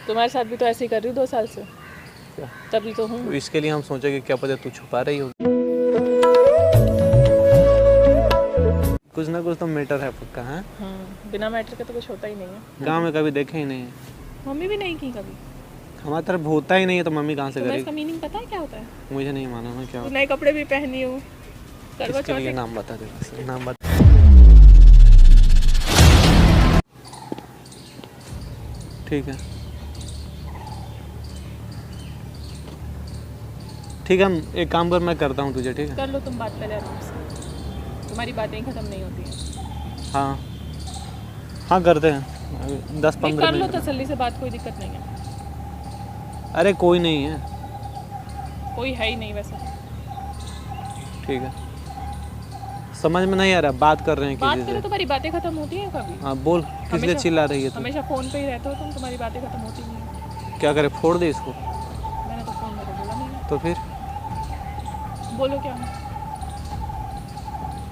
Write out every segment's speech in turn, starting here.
तुम्हारे साथ भी तो ऐसे ही कर रही हूँ 2 साल से, क्या? तभी तो हूँ। तो इसके लिए हम सोचे कि क्या पता तू छुपा रही होगी। कुछ ना कुछ तो मैटर है पक्का है। बिना मैटर के तो कुछ होता ही नहीं है। गांव में कभी देखे ही नहीं है, मम्मी भी नहीं की कभी। हमारी तरफ होता ही नहीं है तो मम्मी कहाँ से तुम्हें करेगी। इसका मीनिंग पता है क्या होता है? मुझे नहीं मालूम है क्या तू होता नए कपड़े भी पहनी हूँ, है। करवा इसके लिए चौथ नाम बता दे बस, नाम बता। ठीक है ठीक है, हम एक काम कर, मैं करता हूँ तुझे, ठीक है। कर लो तुम बात पहले आराम से, तुम्हारी बातें ही खत्म नहीं होती हैं। हाँ हाँ करते हैं 10-15 कर लो मिनट में। तसल्ली से बात, कोई दिक्कत नहीं है। अरे कोई नहीं है। कोई है ही नहीं वैसे। ठीक है, समझ में नहीं आ रहा, बात कर रहे हैं बात किसी करो, से। तुम्हारी बातें खत्म होती हैं कभी? हाँ बोल, किस लिए हमेशा- चिल्ला रही है तू? हमेशा फोन पे ही रहते हो तुम, तुम्हारी बातें खत्म होती नहीं है। क्या करे, फोड़ दे इसको? मैंने तो फोन में तो बोला नहीं है। तो फिर बोलो क्या?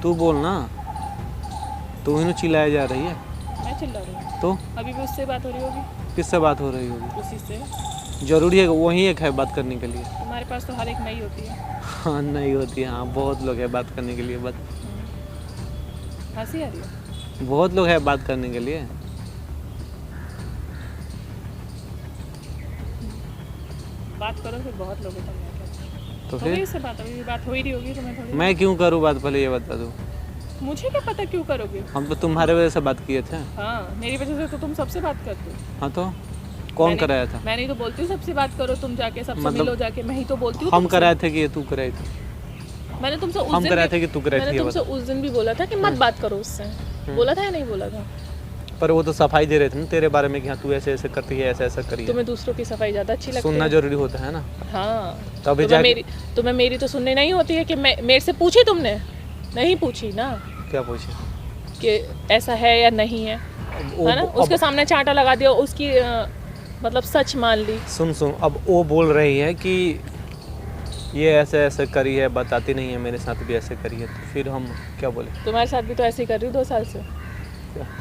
तू बोल ना, तू ही ना चिल्लाया जा रही है। मैं चिल्ला रही हूँ? तो अभी भी उससे बात हो रही होगी, किससे बात हो रही होगी? उसी से। जरूरी है वही एक है बात करने के लिए? तुम्हारे पास तो हर एक नई होती है। हाँ नहीं होती है, हाँ बहुत लोग हैं बात करने के लिए, बात हंसी आ रही है? बहुत लोग हैं बात करने के लिए। बात करो फिर, बहुत लोग हैं तुम। तो हो गई फिर इससे बात, अभी भी बात हो ही रही होगी तुम्हें थोड़ी। मैं क्यों करूँ बात, पहले ये बता दो। मुझे क्या पता क्यों करोगे? हम तो तुम्हारे वजह से बात किए थे। हाँ, मेरी वजह से तो तुम सबसे बात करते हो। हाँ तो कौन कराया था? मैंने ही तो बोलती हूँ सबसे बात करो, तुम जाके सबसे मतलब मिलो जाके, मैं ही तो बोलती हूँ हम तुमसे। कराए थे कि ये तू कराई थी? मैंने तुमसे उस हम दिन कराए भी- थे कि तू कराई थी? मैंने ये तुमसे बता। उस दिन भी बोला था कि मत बात करो उससे। बोला था या नहीं बोला था? पर वो तो सफाई दे रहे थे ना तेरे बारे में कि हाँ तू ऐसे ऐसे करती है, ऐसा ऐसा करी है। तुम्हें दूसरों की सफाई ज्यादा अच्छी लगती सुनना है। जरूरी होता है ना। हाँ, तो अभी तुम्हें मेरी तो सुननी नहीं होती है कि मेरे से पूछी तुमने? नहीं पूछी ना क्या पूछे कि ऐसा है या नहीं है, है ना? उसके सामने चांटा लगा दिया, उसकी मतलब सच मान ली। सुन अब वो बोल रही है कि ये ऐसे ऐसे करी है, बताती नहीं है, मेरे साथ भी ऐसे करी है, तो फिर हम क्या बोले? तुम्हारे साथ भी तो ऐसे ही कर रही हूँ 2 साल से,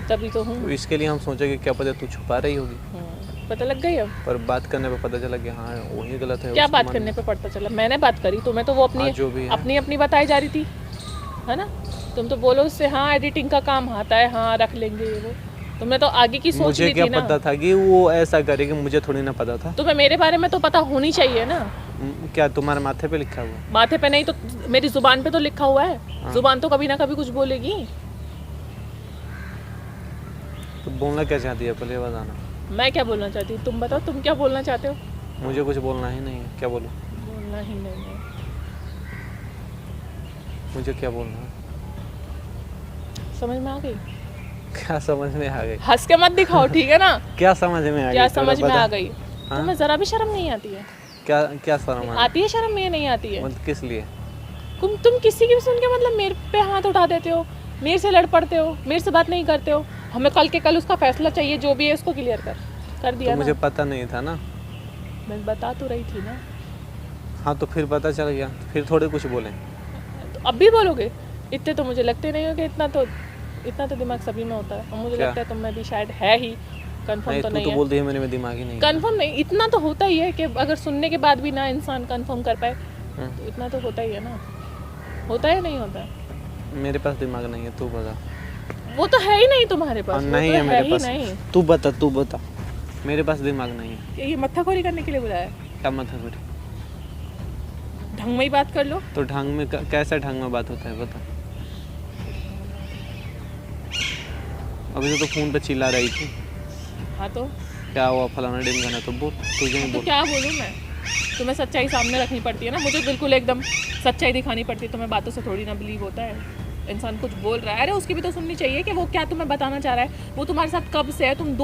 तभी तो हूँ। तो इसके लिए हम सोचे कि क्या पता तू छुपा रही होगी। पता लग गई अब? पर बात करने पे पता चला कि हाँ वही गलत है। क्या उसको बात मानना। करने पे पता चला? मैंने बात करी, तुम्हें तो वो हाँ, जो भी है। अपनी बताई जा रही थी, है ना? तुम तो बोलो उससे हाँ एडिटिंग का काम आता है, हाँ रख लेंगे ये वो। तुमने तो आगे की सोच मुझे ली क्या थी ना। पता था कि वो ऐसा करेगी, मुझे थोड़ी ना पता था। तुम्हें मेरे बारे में तो पता होनी चाहिए ना। क्या तुम्हारे माथे पे लिखा हुआ? माथे पे नहीं तो मेरी जुबान पे तो लिखा हुआ है। जुबान तो कभी ना कभी कुछ बोलेगी। तो बोलना क्या चाहती है पहले बताना। मैं क्या बोलना चाहती हूँ तुम बताओ, तुम क्या बोलना चाहते हो? मुझे कुछ बोलना ही नहीं है, क्या बोलूँ? बोलना ही नहीं है। मुझे क्या बोलना है? समझ में आ गई? क्या समझ में आ गई? हंस के मत दिखाओ, ठीक है ना? क्या समझ में आ गई? क्या समझ में आ गई? हाँ? तुम्हें जरा भी शर्म नहीं आती है? क्या क्या शर्म आती है शर्म, में नहीं आती है? मतलब किस लिए? तुम किसी की भी सुन के मतलब मेरे पे हाथ उठा देते हो, मेरे से लड़ पड़ते हो, मेरे से बात नहीं करते हो। हमें कल के कल उसका फैसला चाहिए, जो भी है उसको क्लियर कर दिया तो ना। मुझे पता नहीं था ना। मैं बता तो रही थी ना। हाँ तो फिर पता चल गया, फिर थोड़े कुछ बोले। तो अब भी बोलोगे? इतने तो मुझे लगते नहीं हो कि इतना तो दिमाग सभी में होता है, और मुझे क्या? लगता है तुम में भी शायद है ही। कंफर्म तो तू नहीं तो है। बोलती है मेरे में दिमाग ही नहीं है। कंफर्म नहीं, इतना तो होता ही है कि अगर सुनने के बाद भी ना इंसान कंफर्म कर पाए, तो इतना तो होता ही है ना। होता है नहीं होता? मेरे पास दिमाग नहीं है, तू बता। वो तो है ही नहीं तुम्हारे पास। वो नहीं तो है मेरे ही पास। नहीं। तू बता, मेरे पास दिमाग नहीं है। ये मत्थाखोरी करने के लिए बुलाया है? क्या मतलब? ढंग में ही बात कर लो। तो ढंग में कैसा ढंग में बात होता है बता। अभी तो फोन पे चिल्ला रही थी। हाँ तो क्या हुआ फलाना ढिमकाना, तो बोल, तुझे नहीं तो बोल। क्या बोलूँ मैं? तुम्हें सच्चाई सामने रखनी पड़ती है ना, मुझे बिल्कुल एकदम सच्चाई दिखानी पड़ती है। तुम्हें बातों से थोड़ी ना बिलीव होता है। इंसान कुछ बोल रहा है, अरे उसकी भी तो सुननी चाहिए कि वो क्या तुम्हें बताना चाह रहा है। वो तुम्हारे साथ कब से है? तुम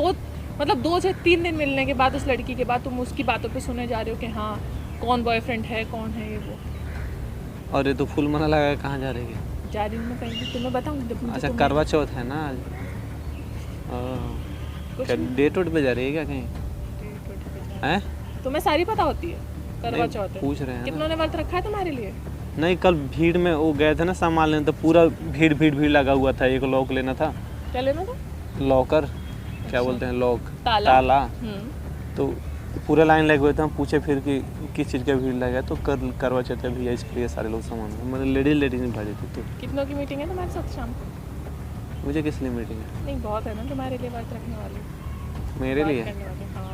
2 से 3 दिन मिलने के बाद उस लड़की के बाद तुम उसकी बातों पे सुने जा रहे हो कि हाँ कौन बॉयफ्रेंड है, कौन है ये वो। और ये तो फूल माला लगा के कहाँ जा रही है? जा रही हूँ मैं कहीं, तुम्हें बताऊँ? अच्छा करवा चौथ है ना आज? क्या डेट वोट पे जा रही है क्या कहीं? हैं? तुम्हें सारी पता होती है? करवा नहीं, चौथ है। पूछ रहे हैं कितनों ने व्रत रखा है तुम्हारे लिए? नहीं, कल भीड़ में वो गए थे ना सामान लेने, तो पूरा भीड़ लगा हुआ था। एक लॉक लेना था। क्या लेना था? लॉकर क्या बोलते हैं, लॉक ताला। ताला। तो पूरा लाइन लगे हुए थे, हम पूछे फिर कि किस चीज़ का भीड़ लगा, तो करवा चौथ है भैया, इसके लिए सारे लोग सामान मैंने लेडीज नहीं भाजी थी। तो कितनों की मीटिंग है तुम्हारे साथ शाम को? मुझे किस लिए मीटिंग है? नहीं बहुत है ना तुम्हारे लिए बात रखने वाली, मेरे बात लिए? करने वाली। हाँ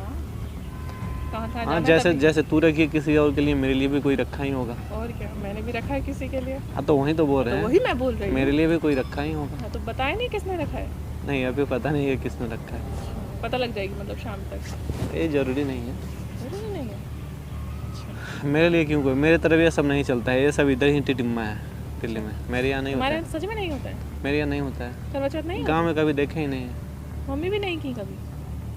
कहाँ कहाँ हाँ, जाना जैसे तभी? जैसे तू रखी है किसी और के लिए, मेरे लिए भी कोई रखा ही होगा। और क्या, मैंने भी रखा है किसी के लिए। हाँ तो वही तो बोल तो रहे वही हैं, मैं बोल रही मेरे हूँ। लिए भी कोई रखा ही होगा। हाँ तो बताया नहीं किसने रखा है? नहीं अभी पता नहीं है किसने रखा है, पता लग जाएगी मतलब शाम तक। ये ज़रूरी नहीं है। जरूरी नहीं है। अच्छा मेरे लिए क्यों, कोई मेरे तरफ ये सब नहीं चलता है, ये सब इधर ही टिटिम्मा है दिल्ली में, मेरे यहाँ नहीं होता तुम्हारे है। सच में नहीं होता है मेरे यहाँ नहीं होता है, करवा चौथ नहीं होता? गाँव में कभी देखे ही नहीं है। मम्मी भी नहीं की कभी।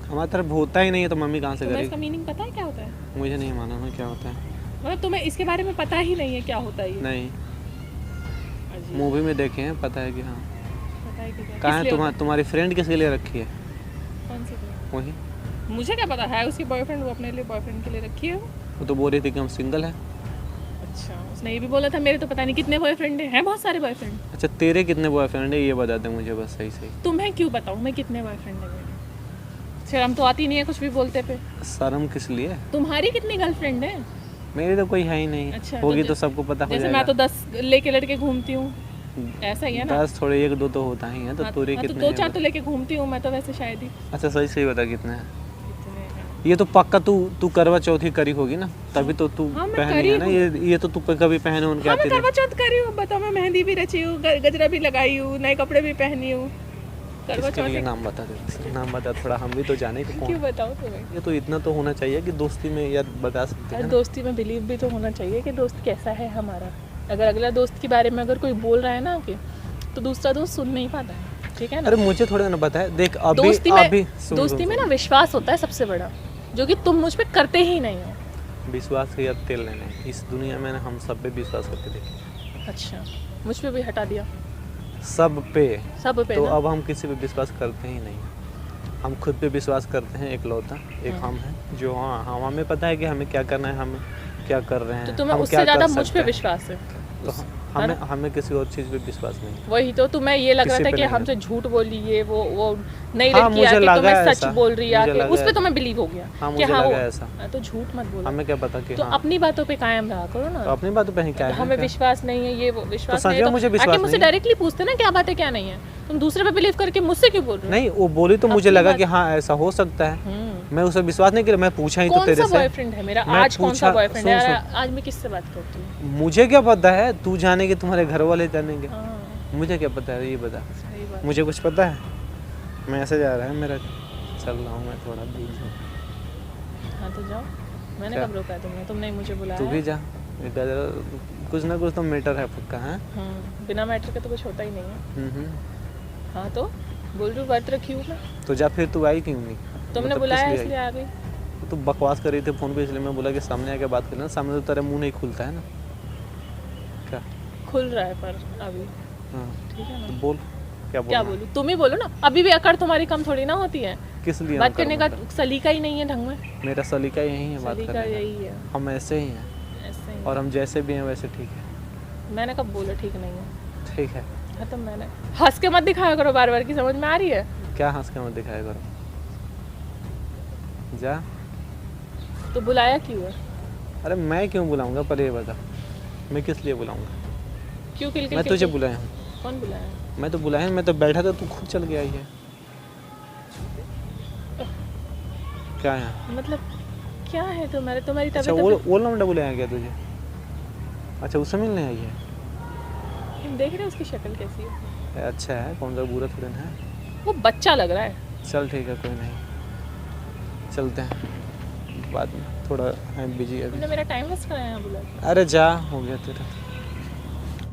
हमारी तरफ होता ही नहीं है तो मम्मी कहाँ से तुम्हें करेगी? इसका मीनिंग पता है क्या होता है? मुझे नहीं मालूम है क्या होता है। मतलब तुम्हें इसके बारे में पता ही नहीं है क्या होता है ये? नहीं, अजीब। मूवी में देखे हैं, पता है कि हाँ। पता है कि क्या? कहाँ किस है लिए होता तुम्हारी फ्रेंड किसके लिए रखी है? है? कौन सी बात? वही, मुझे क्या पता है, उसकी बॉयफ्रेंड वो अपने लिए बॉयफ्रेंड के लिए रखी है वो। वो तो बोल रही थी कि हम सिंगल है। अच्छा उसने ये भी बोला था, मेरे तो पता नहीं कितने बॉयफ्रेंड हैं बहुत सारे बॉयफ्रेंड। अच्छा तेरे कितने बॉयफ्रेंड है ये बता दे मुझे बस, सही सही। तुम्हें क्यों बताऊँ मैं कितने बॉयफ्रेंड है मेरे? शर्म तो आती नहीं है कुछ भी बोलते पे। शर्म किस लिए? तुम्हारी कितनी गर्लफ्रेंड है? मेरी तो कोई है ही नहीं। अच्छा, होगी तो तो सबको पता हो जैसे जाएगा। मैं तो 10 लेके लड़के घूमती हूँ, ऐसा ही है ना? 10 थोड़े 1 2 तो होता ही है, तो हाँ, तेरे हाँ, तो कितने 2-4 हैं? तो लेके घूमती हूँ मैं तो वैसे शायद ही। अच्छा सही सही बता कितने हैं? कितने हैं? ये तो पक्का तू करवा चौथ ही करी होगी ना, तभी तो तू हाँ, मैं पहनी करी है ना। ये तो तू कभी पहने उनके हाँ मैं आती नहीं। करवा चौथ करी हूँ, बताओ मैं मेहंदी भी रची हूँ, गजरा भी लगाई हूँ, नए कपड़े भी पहनी हूँ। करवा किसके चौथ लिए नाम बता दे, नाम बता थोड़ा, हम भी तो जाने कि क्यों कौन। बताऊँ तुम्हें? ये तो इतना तो होना चाहिए कि दोस्ती में यार बता सकते हैं यार ना। दोस्ती में बिलीव भी तो होना चाहिए कि दोस्त कैसा है हमारा। अगर अगला दोस्त के बारे में अगर कोई बोल रहा है ना कि, तो दूसरा दोस्त सुन नहीं पाता है, ठीक है ना? अरे मुझे थोड़ा ना पता है, देख अभी दोस्ती अभी में दोस्ती में ना विश्वास होता है सबसे बड़ा, जो कि तुम मुझ पे करते ही नहीं हो। विश्वास के यार तेल लेने इस दुनिया में ना, हम सब पे विश्वास करके देखे, अच्छा मुझ पे भी हटा दिया सब पे। सब पे तो ना? अब हम किसी पे विश्वास करते ही नहीं, हम खुद पे विश्वास करते हैं इकलौता, एक हम हैं जो हाँ हम हमें पता है कि हमें क्या करना है, हम क्या कर रहे हैं। तो तुम्हें हम उससे क्या ज़्यादा कर मुझ सकते पे हैं। विश्वास है। तो हमें किसी और चीज़ पे विश्वास नहीं। वही तो तुम्हें ये लग रहा किसी था पे कि नहीं हमसे झूठ बोली ये वो नई हाँ, लड़की मुझे आके लगा तुम्हें सच ऐसा। बोल रही है मुझे आके, लगा उस पे ऐसा। तुम्हें बिलीव हो गया हाँ, कि मुझे हाँ लगा वो ऐसा। तो झूठ मत बोलो। हमें क्या पता कि तो हाँ, अपनी बातों पे कायम रहा करो ना। तो अपनी बातों पे ही क्या है हमें क्या? विश्वास नहीं है ये वो विश्वास सच नहीं में है मुझे तो विश्वास आके मुझसे नहीं है। डायरेक्टली पूछते ना क्या बात है क्या नहीं है। तुम दूसरे पे बिलीव करके मुझसे क्यों बोल रहे हो? नहीं वो बोली तो मुझे अपनी लगा बात- कि हाँ ऐसा हो सकता है, मैं उसे विश्वास नहीं किया, मैं पूछा ही तो कौन तेरे सा से। बॉयफ्रेंड है मेरा? मैं आज कौन सा पूछा- बॉयफ्रेंड है सुन, यार? आज मैं किससे बात करती हूँ? मुझे क्या पता है, तू जानेगी तुम्हारे घर वाले जानेंगे, हाँ, मुझे क्या पता है ये बता। सही बात। मुझे कुछ पता है? मैसेज आ रहा है मेरा, चल रहा हूँ मैं थोड़ा दूर हूँ। हाँ तो जाओ, मैंने क्या? कब रोका है तुमने? तुमने ही मुझे बुलाया तू भी है। जा, कुछ ना कुछ तो मैटर है पक्का है। बिना मैटर के तो कुछ होता ही नहीं है। हम्म। हाँ तो बोल रही हूँ व्रत रखी हूँ मैं। तो जा फिर तू आई क्यों नहीं? तुमने मतलब बुलाया किस लिए इसलिए आई? आ गई। तू बकवास कर रही थी फोन पे, इसलिए मैं बोला कि सामने आके बात कर लेना, सामने तो तेरा मुंह नहीं खुलता है ना। क्या खुल रहा है पर अभी, हाँ ठीक है तो ना? बोल क्या क्या बोलना? बोलूँ? तुम ही बोलो ना। अभी भी अकड़ तुम्हारी कम थोड़ी ना होती है। किस लिए बात हम करने कर का मतलब? सलीका ही नहीं है ढंग में। मेरा सलीका यही है बात सलीका करने यही है, का, हम ऐसे ही हैं ऐसे ही। और हम जैसे भी हैं वैसे ठीक है। मैंने कब बोला ठीक नहीं है? ठीक है, हाँ तो मैंने हंस के मत दिखाया करो बार बार की, समझ में आ रही है? क्या हंस के मत दिखाया करो, जा। तो बुलाया क्यों है? अरे मैं क्यों बुलाऊंगा, पर ये बता मैं किस लिए बुलाऊंगा? क्यों किल मैं तुझे बुलाया हूँ? कौन बुलाया? मैं तो बुलाया, मैं तो बैठा था, तू खुद चल के आई है। क्या है? मतलब क्या है तुम्हारी अच्छा तबीयत? वो लौंडा बुलाया क्या तुझे? अच्छा उससे मिलने आई है? तुम देख रहे हो उसकी शक्ल कैसी है? अच्छा है, कौन सा बुरा थोड़ा है। वो बच्चा लग रहा है। चल ठीक है कोई नहीं, चलते हैं बाद में, थोड़ा है बिजी अभी। तुमने मेरा टाइम वेस्ट कराया यहाँ बुला के। अरे जा, हो गया तेरा।